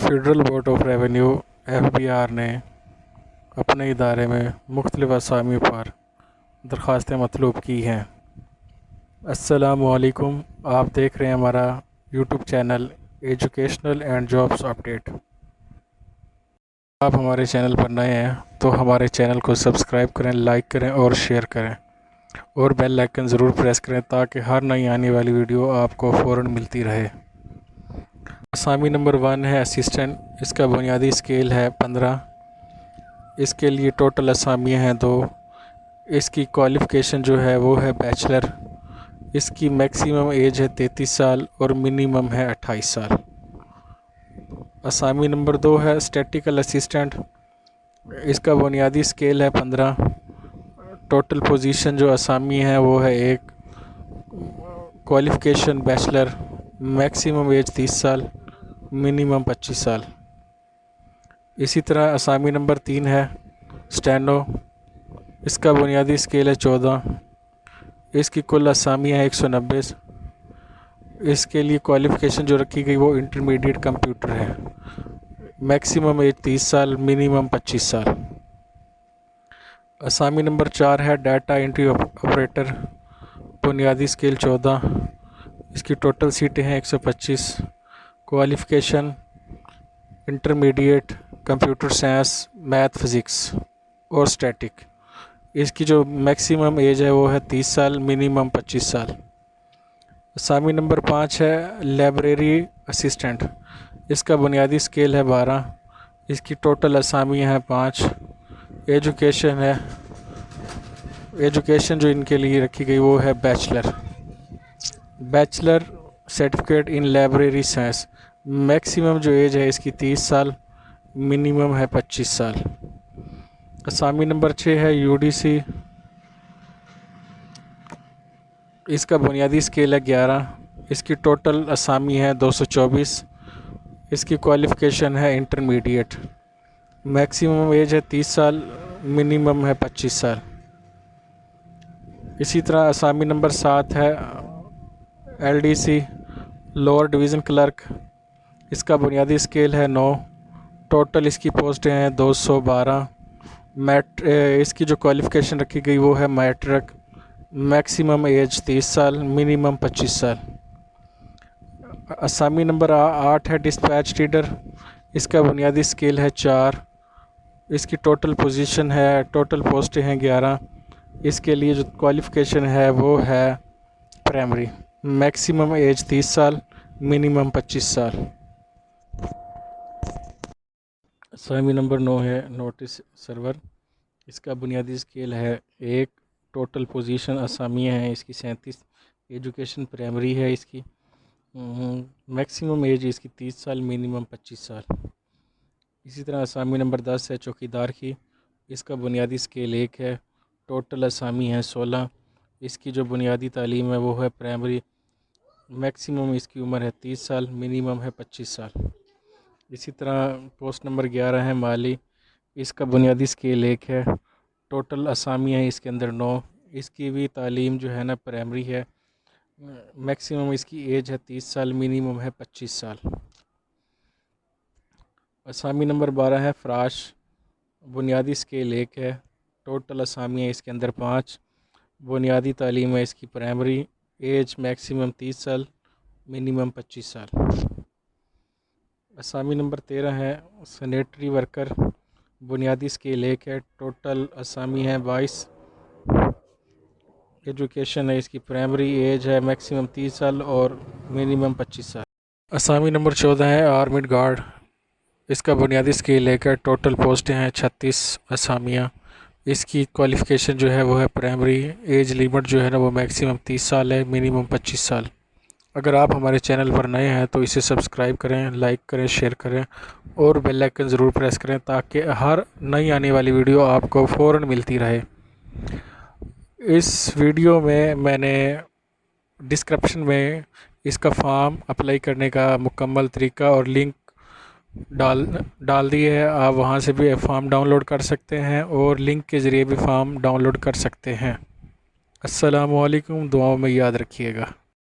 Federal board of revenue (FBR) ने अपने इदारे में मुख्तलिफ असामियों पर दरख्वास्तें मतलूब की हैं। अस्सलामुअलैकुम, आप देख रहे हैं हमारा YouTube channel educational and jobs update. आप हमारे चैनल पर नए हैं तो हमारे चैनल को सब्सक्राइब करें, लाइक करें और शेयर करें और बेल आइकन ज़रूर प्रेस करें ताकि हर नई आने वाली वीडियो आपको फ़ौरन मिलती रहे। असामी नंबर 1 है असिस्टेंट। इसका बुनियादी स्केल है 15। इसके लिए टोटल असामियाँ हैं 2। इसकी क्वालिफ़िकेशन जो है वो है बैचलर। इसकी मैक्सिमम एज है 33 साल और मिनिमम है 28 साल। असामी नंबर 2 है स्टैटिकल असिस्टेंट। इसका बुनियादी स्केल है 15। टोटल पोजीशन जो असामी है वो है 1। क्वालिफ़िकेशन बैचलर, मैक्सिमम एज 30 साल, मिनिमम 25 साल। इसी तरह असामी नंबर 3 है स्टेनो। इसका बुनियादी स्केल है 14। इसकी कुल असामियाँ 190। इसके लिए क्वालिफ़िकेशन जो रखी गई वो इंटरमीडिएट कंप्यूटर है। मैक्सिमम एज 30 साल, मिनिमम 25 साल। असामी नंबर 4 है डाटा एंट्री ऑपरेटर। बुनियादी स्केल 14। इसकी टोटल सीटें हैं 125। Qualification intermediate computer science, math, physics और स्टैटिक। इसकी जो मैक्सिमम एज है वो है 30 साल, मिनिमम 25 साल। असामी नंबर 5 है लाइब्रेरी असिस्टेंट। इसका बुनियादी स्केल है 12। इसकी टोटल असामियाँ हैं 5। एजुकेशन जो इनके लिए रखी गई वो है bachelor certificate in library science. Maximum जो एज है इसकी 30 साल, मिनिमम है 25 साल। असामी नंबर 6 है UDC। इसका बुनियादी स्केल है 11। इसकी टोटल असामी है 224। इसकी क्वालिफ़िकेशन है इंटरमीडिएट। मैक्सिमम एज है 30 साल, मिनिमम है 25 साल। इसी तरह असामी नंबर 7 है LDC लोअर डिवीज़न क्लर्क। इसका बुनियादी स्केल है 9। टोटल इसकी पोस्टें हैं 212। इसकी जो क्वालिफ़िकेशन रखी गई वो है मैट्रिक। मैक्सिमम एज 30 साल, मिनिमम 25 साल। असामी नंबर 8 है डिस्पैच रीडर। इसका बुनियादी स्केल है 4। इसकी टोटल पोस्टें हैं 11। इसके लिए जो क्वालिफ़िकेशन है वो है प्राइमरी। मैक्सिमम एज 30 साल, मिनिमम 25 साल। असामी नंबर 9 है नोटिस सर्वर। इसका बुनियादी स्केल है 1। टोटल पोजीशन असामियाँ हैं इसकी 37। एजुकेशन प्राइमरी है इसकी। मैक्सिमम एज इसकी 30 साल, मिनिमम 25 साल। इसी तरह असामी नंबर 10 है चौकीदार की। इसका बुनियादी स्केल 1 है। टोटल असामी हैं 16। इसकी जो बुनियादी तालीम है वो है प्राइमरी। मैक्सिमम इसकी उम्र है 30 साल, मिनिमम है 25 साल। इसी तरह पोस्ट नंबर 11 है माली। इसका बुनियादी स्केल 1 है। टोटल असामियाँ हैं इसके अंदर 9। इसकी भी तालीम जो है ना प्राइमरी है। मैक्सिमम इसकी एज है 30 साल, मिनिमम है 25 साल। असामी नंबर 12 है फ़राश। बुनियादी स्केल 1 है। टोटल असामियाँ इसके अंदर 5। बुनियादी तालीम है इसकी प्राइमरी। एज मैक्सिमम 30 साल, मिनिमम 25 साल। असामी नंबर 13 है सैनिटरी वर्कर। बुनियादी स्केल 1 है। टोटल असामी है 22। एजुकेशन है इसकी प्राइमरी। एज है मैक्सिमम 30 साल और मिनिमम 25 साल। असामी नंबर 14 है आर्मिड गार्ड। इसका बुनियादी स्केल 1 है। टोटल पोस्टें हैं 36 असामियाँ। इसकी क्वालिफ़िकेशन जो है वो है प्राइमरी। एज लिमिट जो है ना वो मैक्सिमम 30 साल है, मिनिमम 25 साल। अगर आप हमारे चैनल पर नए हैं तो इसे सब्सक्राइब करें, लाइक करें, शेयर करें और बेल आइकन ज़रूर प्रेस करें ताकि हर नई आने वाली वीडियो आपको फ़ौरन मिलती रहे। इस वीडियो में मैंने डिस्क्रिप्शन में इसका फॉर्म अप्लाई करने का मुकम्मल तरीका और लिंक डाल दी है। आप वहां से भी फॉर्म डाउनलोड कर सकते हैं और लिंक के ज़रिए भी फॉर्म डाउनलोड कर सकते हैं। अस्सलामु अलैकुम, दुआओं में याद रखिएगा।